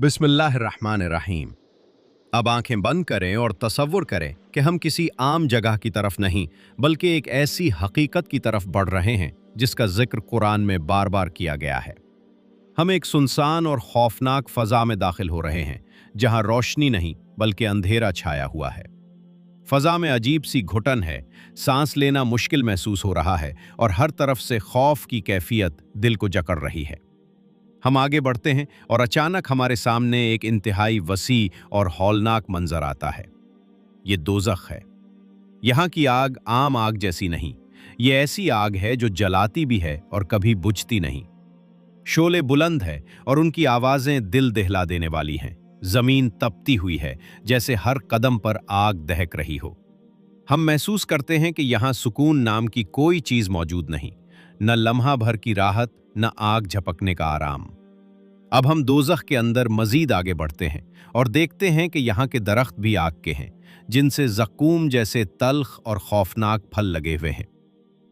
बिस्मिल्लाहिर्रहमानिर्रहीम। अब आंखें बंद करें और तसव्वुर करें कि हम किसी आम जगह की तरफ नहीं बल्कि एक ऐसी हकीकत की तरफ बढ़ रहे हैं जिसका जिक्र कुरान में बार बार किया गया है। हम एक सुनसान और खौफनाक फजा में दाखिल हो रहे हैं जहां रोशनी नहीं बल्कि अंधेरा छाया हुआ है। फजा में अजीब सी घुटन है, सांस लेना मुश्किल महसूस हो रहा है और हर तरफ से खौफ की कैफियत दिल को जकड़ रही है। हम आगे बढ़ते हैं और अचानक हमारे सामने एक इंतहाई वसी और हौलनाक मंजर आता है। ये दोज़ख है। यहाँ की आग आम आग जैसी नहीं, ये ऐसी आग है जो जलाती भी है और कभी बुझती नहीं। शोले बुलंद है और उनकी आवाज़ें दिल दहला देने वाली हैं। ज़मीन तपती हुई है जैसे हर कदम पर आग दहक रही हो। हम महसूस करते हैं कि यहाँ सुकून नाम की कोई चीज़ मौजूद नहीं, न लम्हा भर की राहत, न आग झपकने का आराम। अब हम दोज़ख के अंदर मजीद आगे बढ़ते हैं और देखते हैं कि यहाँ के दरख्त भी आग के हैं, जिनसे ज़क़ूम जैसे तल्ख और खौफनाक फल लगे हुए हैं।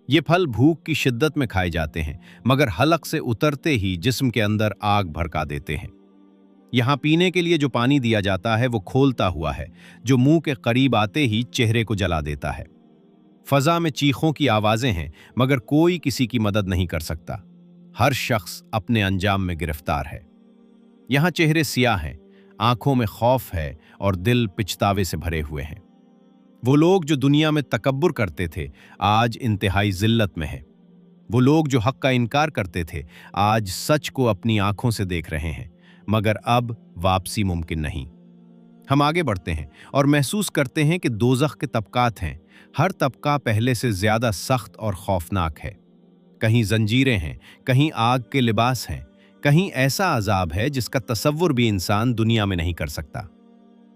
ये फल भूख की शिद्दत में खाए जाते हैं, मगर हलक से उतरते ही जिस्म के अंदर आग भड़का देते हैं। यहाँ पीने के लिए जो पानी दिया जाता है वो खोलता हुआ है, जो मुंह के करीब आते ही चेहरे को जला देता है। फजा में चीखों की आवाज़ें हैं, मगर कोई किसी की मदद नहीं कर सकता। हर शख्स अपने अंजाम में गिरफ्तार है। यहाँ चेहरे सियाह हैं, आंखों में खौफ है और दिल पिछतावे से भरे हुए हैं। वो लोग जो दुनिया में तकब्बुर करते थे आज इंतहाई जिल्लत में हैं। वो लोग जो हक का इनकार करते थे आज सच को अपनी आंखों से देख रहे हैं, मगर अब वापसी मुमकिन नहीं। हम आगे बढ़ते हैं और महसूस करते हैं कि दोज़ख के तबकात हैं। हर तबका पहले से ज्यादा सख्त और खौफनाक है। कहीं जंजीरें हैं, कहीं आग के लिबास हैं, कहीं ऐसा अजाब है जिसका तसव्वुर भी इंसान दुनिया में नहीं कर सकता।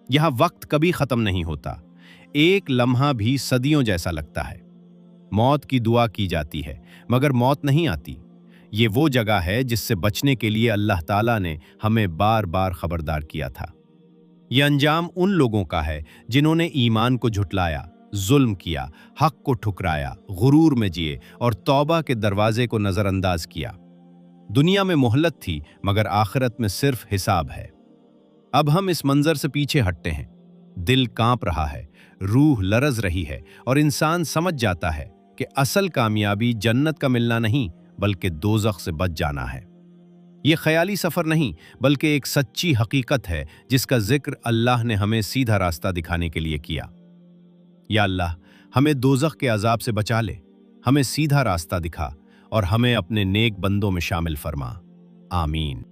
यहाँ वक्त कभी खत्म नहीं होता, एक लम्हा भी सदियों जैसा लगता है। मौत की दुआ की जाती है मगर मौत नहीं आती। ये वो जगह है जिससे बचने के लिए अल्लाह ताला ने हमें बार बार खबरदार किया था। ये अंजाम उन लोगों का है जिन्होंने ईमान को झुटलाया, जुल्म किया, हक को ठुकराया, गुरूर में जिए और तौबा के दरवाजे को नजरअंदाज किया। दुनिया में मोहलत थी मगर आखिरत में सिर्फ हिसाब है। अब हम इस मंजर से पीछे हटते हैं। दिल कांप रहा है, रूह लरज रही है और इंसान समझ जाता है कि असल कामयाबी जन्नत का मिलना नहीं बल्कि दोज़ख से बच जाना है। ये ख्याली सफर नहीं बल्कि एक सच्ची हकीकत है जिसका जिक्र अल्लाह ने हमें सीधा रास्ता दिखाने के लिए किया। या अल्लाह, हमें दोज़ख के अजाब से बचा ले, हमें सीधा रास्ता दिखा और हमें अपने नेक बंदों में शामिल फरमा। आमीन।